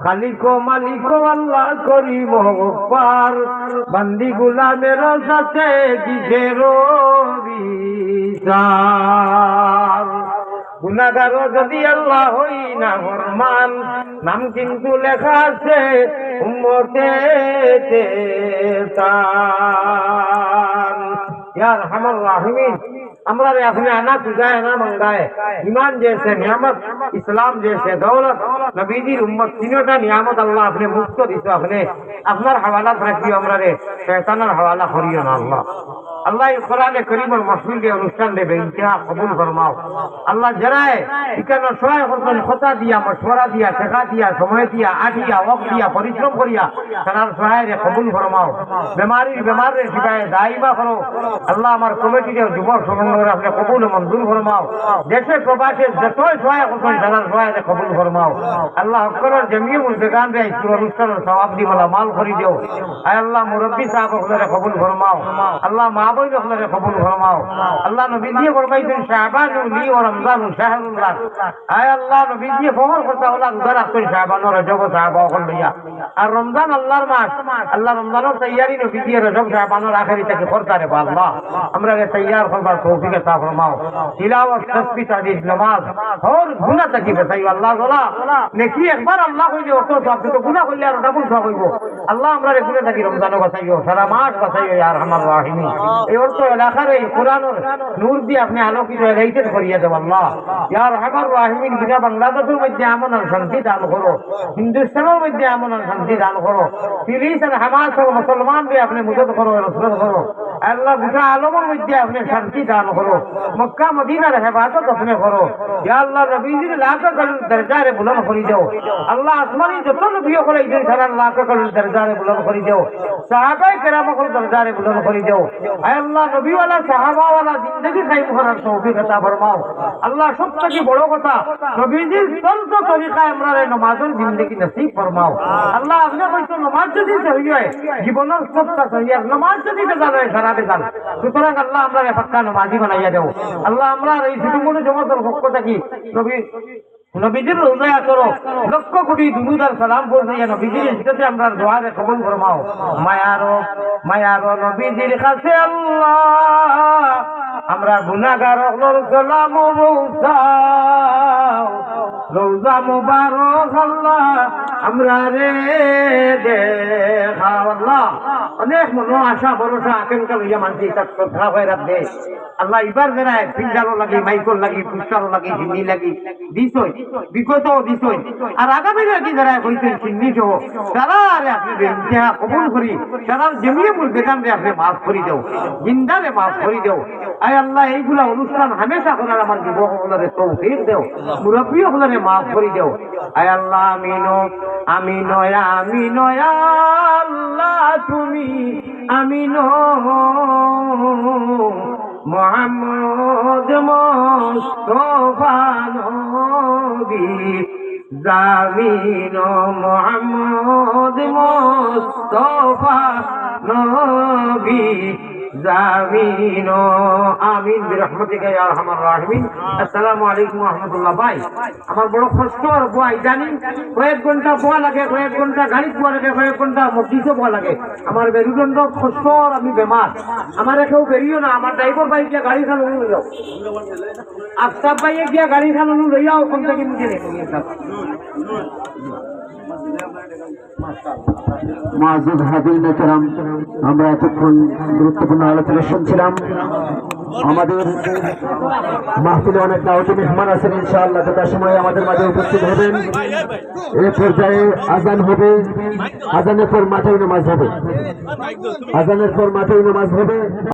খালিকো মালিকো আল্লাহ করিম গফফার, বান্দি গুলামের সাথে কিসের বিচার। গুনাহগার যদি আল্লাহ হই না ফরমান, নাম কিন্তু লেখা আছে উম্মতে তার। ইয়া আরহামার রাহিমিন, আমরা रे अपने आना तुझाए ना मंगाए, ईमान जैसे नियामत, इस्लाम जैसे दौलत, नबीजी उम्मत तीनोटा नियामत अल्लाह अपने मुफ्त दिसो। अपने अपनार हवाला रखियो, हमरा रे शैतानर हवाला करियो ना अल्लाह। अल्लाह इस कुरान करीम और महफिल के अनुष्ठान दे बेइंतहा कबूल फरमाओ। अल्लाह जराए इकाना सोया करतन खता दिया, मशवरा दिया, শেখা दिया, समय दिया, आठिया वक्त दिया, परिश्रम करिया তার সহায় রে কবুল ফরমাও। বেমার রে শিফায়ে দাইমা করো আল্লাহ। আমার কমিটি রে যুবক সংগঠন আপনি কবুল মঞ্জুর ফরমাও। দেশে প্রবাসে যতই সহায় করতেন তার সহায় রে কবুল ফরমাও। আল্লাহ হকরের জমিয়ে মুলবেগান রে ইসুর অনুষ্ঠানের সওয়াব দি মালা মাল করি দিও। আয় আল্লাহ মুরব্বি সাহেব আপনারে কবুল ফরমাও। আল্লাহ মা বই আপনারে কবুল ফরমাও। আল্লাহ নবী দিয়ে ফরমাইতেন শাবান লি ও রমজান শাহরুল্লাহ। আয় আল্লাহ নবী দিয়ে ফমর কথা হলা উদার আছেন শাবান ও রজব সাহাবা হল লইয়া। আর রমজান আল্লাহর মাস, আল্লাহ রমজানের তৈয়ারি নবী দিয়ে রজব শাবানের আখেরি থেকে করতারে বা আল্লাহ আমরা রে তৈয়ার করবার তৌফিক আতা ফরমাও। তিলাওয়াত তাসবিহ তাহলিল নামাজ और गुनाह तक बचाई अल्लाह ताला नेकी একবার আল্লাহ কইলে অত সব তো গুনাহ করলে আর ডাবল সব হইব। আল্লাহ আমরা রে গুনাহ থেকে রমজানও বাঁচাইও, সারা মাস বাঁচাইও ইয়া আরহামার রাহিমিন। এই অর্থ এলাকার এই কোরআনের নূর দিয়ে আপনি আলোকিত লাইটেড করিয়া দেব আল্লাহ ইয়া আরহামার রাহিমিন। বিনা বাংলাদেশের মধ্যে আমন আর শান্তি দান করো, হিন্দুস্তানের মধ্যে আমন আর শান্তি দান করো। ফিলিস্তিন আর হামাস আর মুসলমান রে আপনি মদদ করো, নসরত করো আল্লাহ। গোটা আলমের মধ্যে আপনি শান্তি দান করো, মক্কা মদিনার হেফাজত আপনি করো ইয়া আল্লাহ। নবীজির লাখ কদর দরজারে বুলন্দ করে দাও আল্লাহ। আসমানি যত নবী করে ইজন সারা লাখ কদর দরজারে বুলন্দ করে দাও। সাহাবায়ে কেরাম কদর দরজারে বুলন্দ করে দাও। আয় আল্লাহ নবী ওয়ালা সাহাবা ওয়ালা জিন্দেগি কায়েম করার তৌফিক আতা ফরমাও আল্লাহ। সবথেকে বড় কথা নবীজির চলত তরিকায় আমরা নামাজের জিন্দেগি নসিব ফরমাও আল্লাহ। আপনি কইতো নামাজ যদি সহি হয় জীবনের সবটা সহি, আর নামাজ যদি বেজাল হয় সারা বেজাল। সুতরাং আল্লাহ আমরা পাক্কা নামাজি বানাইয়া দেও আল্লাহ। আমরা এই ছোট জমাতের পক্ষ থাকি নবীজির রোজা করো, লক্ষ কোটি দুরূদ আর সালাম পড়িয়া নবীজির ইজ্জতে আমরা দোয়া রে কবুল ফরমাও। মায়ারো নবীজির কাছে আল্লাহ আমরা গুনাহগার হলোর সালাম পৌঁছাও। রোজা মুবারক আল্লাহ আমরা রে দেখাও আল্লাহ। অনেক মনো আশা ভরসা আকাঙ্ক্ষা লইয়া মানছি তার কথা হয়ে রাখবে আল্লাহ। এবার বেড়ায় ফিল্ডারও লাগি, মাইকর লাগি, পুস্টারও লাগি, হিন্দি লাগি দিছই, বিগতও দিছই। আর আগামী রাখি বেড়ায় কইছেন চিন্নি সহ তারা রে আপনি ইন্তেহা কবুল করি, তারা জমিয়ে মূল বেগান রে আপনি মাফ করি দেও, জিন্দারে মাফ করি দেও। আয় আল্লাহ এইগুলা অনুষ্ঠান হামেশা করার আমার যুবক হলারে তৌফিক দেও, মুরব্বী হলারে মাফ করি দেও। আয় আল্লাহ আমিনো আমিনো আমিনো আল্লাহ তুমি আমিনো মুহাম্মদ মুস্তাফা নবী জামিনো মুহাম্মদ মুস্তাফা নবী জামিনো আমিন বিরহমাতিকা ইয়া আরহামার রাহিমিন। আসসালামু আলাইকুম ওয়া রাহমাতুল্লাহ। ভাই আমার বড় কষ্ট আর বয় জানি, কয়েক ঘন্টা বয়া লাগে, কয়েক ঘন্টা গাড়ি বয়া লাগে, কয়েক ঘন্টা মসজিদে বয়া লাগে। আমার মেরুদণ্ড কষ্ট আর আমি বেমার, আমার কেউ বেরিয়েও না। আমার ড্রাইভার ভাই গিয়া গাড়ি খান লই যাও, আফতাব ভাইয়ে গিয়া গাড়ি খান লই যাও, ওখান থেকে মুঝে নেই। মাযুদ হাজিরিন کرام, আমরা এতক্ষণ গুরুত্বপূর্ণ আলোচনা শুনছিলাম। আমাদের মাহফিলে অনেক দাওয়াতি মেহমান আছেন, ইনশাআল্লাহ যথাসময়ে আমাদের মাঝে উপস্থিত হবেন। এই পর্যায়ে আজান হবে, আজানের পর মাঠে নামাজ হবে, আজানের পর মাঠে নামাজ হবে।